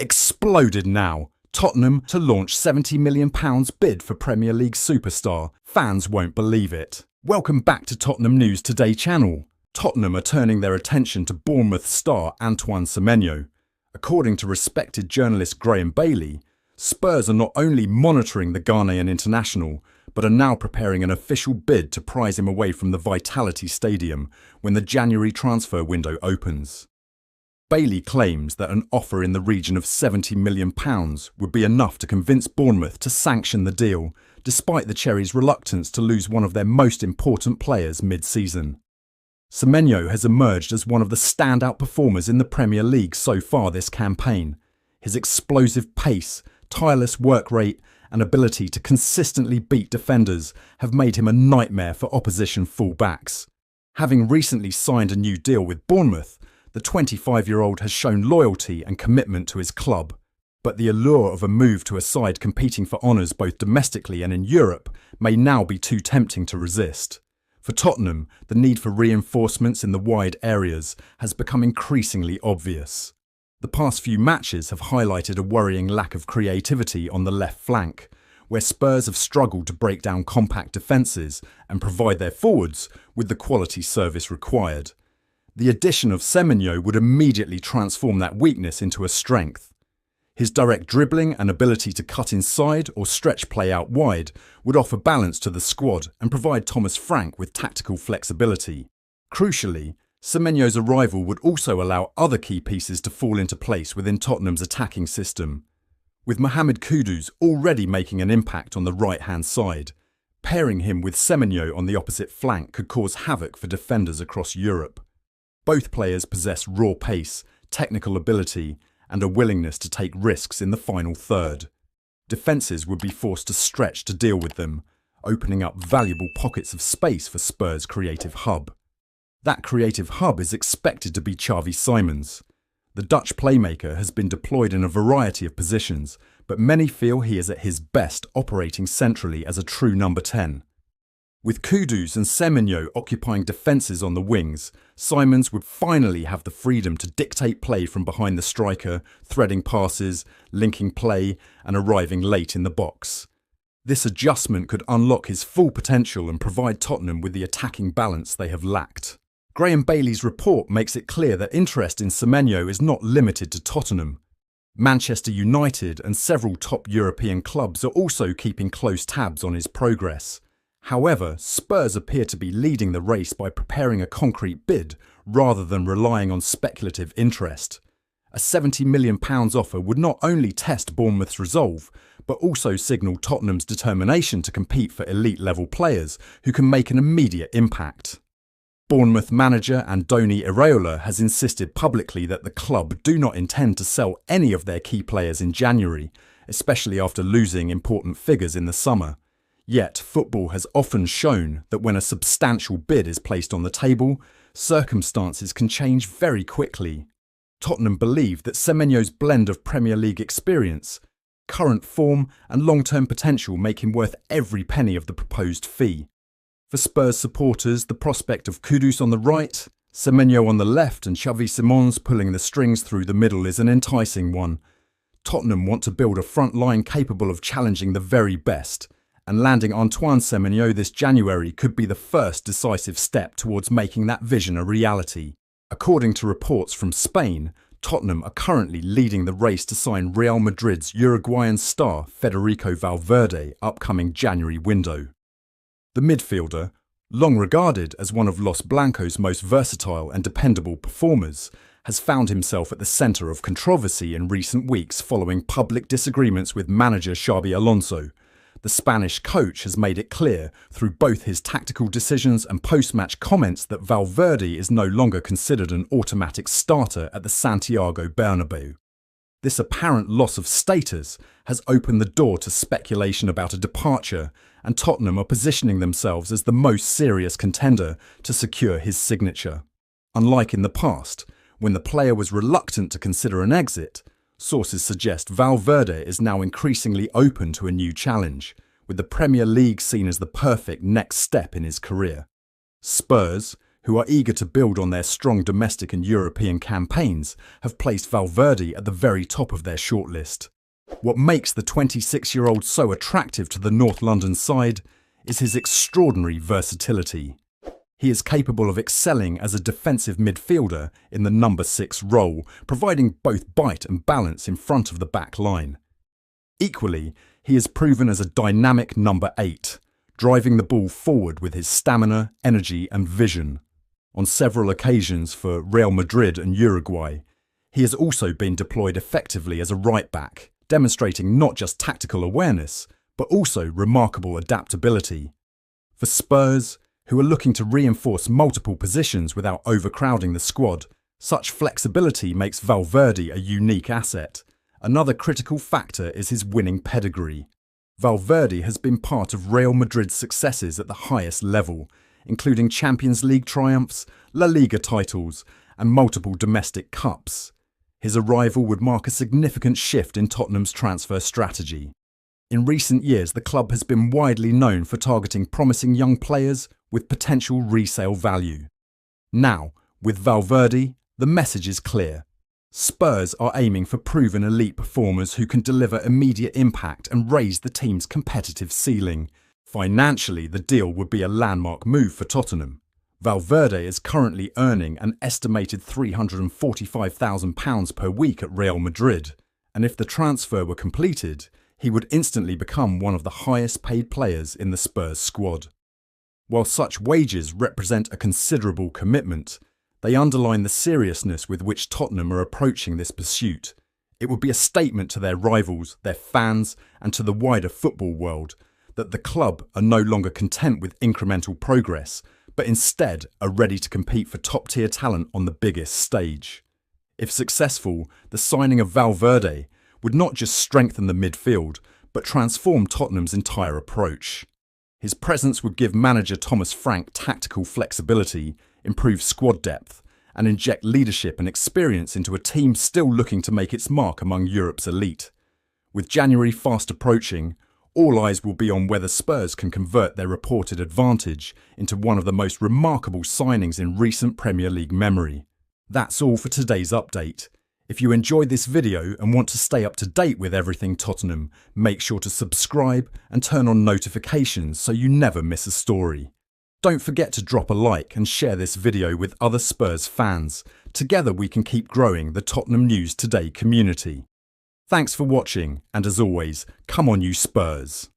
Exploded now. Tottenham to launch £70 million bid for Premier League superstar. Fans won't believe it. Welcome back to Tottenham News Today channel. Tottenham are turning their attention to Bournemouth star Antoine Semenyo. According to respected journalist Graeme Bailey, Spurs are not only monitoring the Ghanaian international, but are now preparing an official bid to prize him away from the Vitality Stadium when the January transfer window opens. Bailey claims that an offer in the region of £70 million would be enough to convince Bournemouth to sanction the deal, despite the Cherries' reluctance to lose one of their most important players mid-season. Semenyo has emerged as one of the standout performers in the Premier League so far this campaign. His explosive pace, tireless work rate and ability to consistently beat defenders have made him a nightmare for opposition full-backs. Having recently signed a new deal with Bournemouth, the 25-year-old has shown loyalty and commitment to his club, but the allure of a move to a side competing for honours both domestically and in Europe may now be too tempting to resist. For Tottenham, the need for reinforcements in the wide areas has become increasingly obvious. The past few matches have highlighted a worrying lack of creativity on the left flank, where Spurs have struggled to break down compact defences and provide their forwards with the quality service required. The addition of Semenyo would immediately transform that weakness into a strength. His direct dribbling and ability to cut inside or stretch play out wide would offer balance to the squad and provide Thomas Frank with tactical flexibility. Crucially, Semenyo's arrival would also allow other key pieces to fall into place within Tottenham's attacking system. With Mohamed Kudus already making an impact on the right-hand side, pairing him with Semenyo on the opposite flank could cause havoc for defenders across Europe. Both players possess raw pace, technical ability, and a willingness to take risks in the final third. Defences would be forced to stretch to deal with them, opening up valuable pockets of space for Spurs' creative hub. That creative hub is expected to be Xavi Simons. The Dutch playmaker has been deployed in a variety of positions, but many feel he is at his best operating centrally as a true number 10. With Kudus and Semenyo occupying defences on the wings, Simons would finally have the freedom to dictate play from behind the striker, threading passes, linking play and arriving late in the box. This adjustment could unlock his full potential and provide Tottenham with the attacking balance they have lacked. Graeme Bailey's report makes it clear that interest in Semenyo is not limited to Tottenham. Manchester United and several top European clubs are also keeping close tabs on his progress. However, Spurs appear to be leading the race by preparing a concrete bid rather than relying on speculative interest. A £70 million offer would not only test Bournemouth's resolve, but also signal Tottenham's determination to compete for elite-level players who can make an immediate impact. Bournemouth manager Andoni Iraola has insisted publicly that the club do not intend to sell any of their key players in January, especially after losing important figures in the summer. Yet, football has often shown that when a substantial bid is placed on the table, circumstances can change very quickly. Tottenham believe that Semenyo's blend of Premier League experience, current form and long-term potential make him worth every penny of the proposed fee. For Spurs supporters, the prospect of Kudus on the right, Semenyo on the left and Xavi Simons pulling the strings through the middle is an enticing one. Tottenham want to build a front line capable of challenging the very best, and landing Antoine Semenyo this January could be the first decisive step towards making that vision a reality. According to reports from Spain, Tottenham are currently leading the race to sign Real Madrid's Uruguayan star Federico Valverde upcoming January window. The midfielder, long regarded as one of Los Blancos' most versatile and dependable performers, has found himself at the centre of controversy in recent weeks following public disagreements with manager Xabi Alonso. The Spanish coach has made it clear through both his tactical decisions and post-match comments that Valverde is no longer considered an automatic starter at the Santiago Bernabeu. This apparent loss of status has opened the door to speculation about a departure, and Tottenham are positioning themselves as the most serious contender to secure his signature. Unlike in the past, when the player was reluctant to consider an exit, sources suggest Valverde is now increasingly open to a new challenge, with the Premier League seen as the perfect next step in his career. Spurs, who are eager to build on their strong domestic and European campaigns, have placed Valverde at the very top of their shortlist. What makes the 26-year-old so attractive to the North London side is his extraordinary versatility. He is capable of excelling as a defensive midfielder in the number 6 role, providing both bite and balance in front of the back line. Equally, he is proven as a dynamic number 8, driving the ball forward with his stamina, energy and vision. On several occasions for Real Madrid and Uruguay, he has also been deployed effectively as a right-back, demonstrating not just tactical awareness, but also remarkable adaptability. For Spurs, who are looking to reinforce multiple positions without overcrowding the squad, such flexibility makes Valverde a unique asset. Another critical factor is his winning pedigree. Valverde has been part of Real Madrid's successes at the highest level, including Champions League triumphs, La Liga titles, and multiple domestic cups. His arrival would mark a significant shift in Tottenham's transfer strategy. In recent years, the club has been widely known for targeting promising young players with potential resale value. Now, with Valverde, the message is clear. Spurs are aiming for proven elite performers who can deliver immediate impact and raise the team's competitive ceiling. Financially, the deal would be a landmark move for Tottenham. Valverde is currently earning an estimated £345,000 per week at Real Madrid, and if the transfer were completed, he would instantly become one of the highest paid players in the Spurs squad. While such wages represent a considerable commitment, they underline the seriousness with which Tottenham are approaching this pursuit. It would be a statement to their rivals, their fans, and to the wider football world that the club are no longer content with incremental progress, but instead are ready to compete for top-tier talent on the biggest stage. If successful, the signing of Valverde would not just strengthen the midfield, but transform Tottenham's entire approach. His presence would give manager Thomas Frank tactical flexibility, improve squad depth, and inject leadership and experience into a team still looking to make its mark among Europe's elite. With January fast approaching, all eyes will be on whether Spurs can convert their reported advantage into one of the most remarkable signings in recent Premier League memory. That's all for today's update. If you enjoyed this video and want to stay up to date with everything Tottenham, make sure to subscribe and turn on notifications so you never miss a story. Don't forget to drop a like and share this video with other Spurs fans. Together we can keep growing the Tottenham News Today community. Thanks for watching, and as always, come on you Spurs!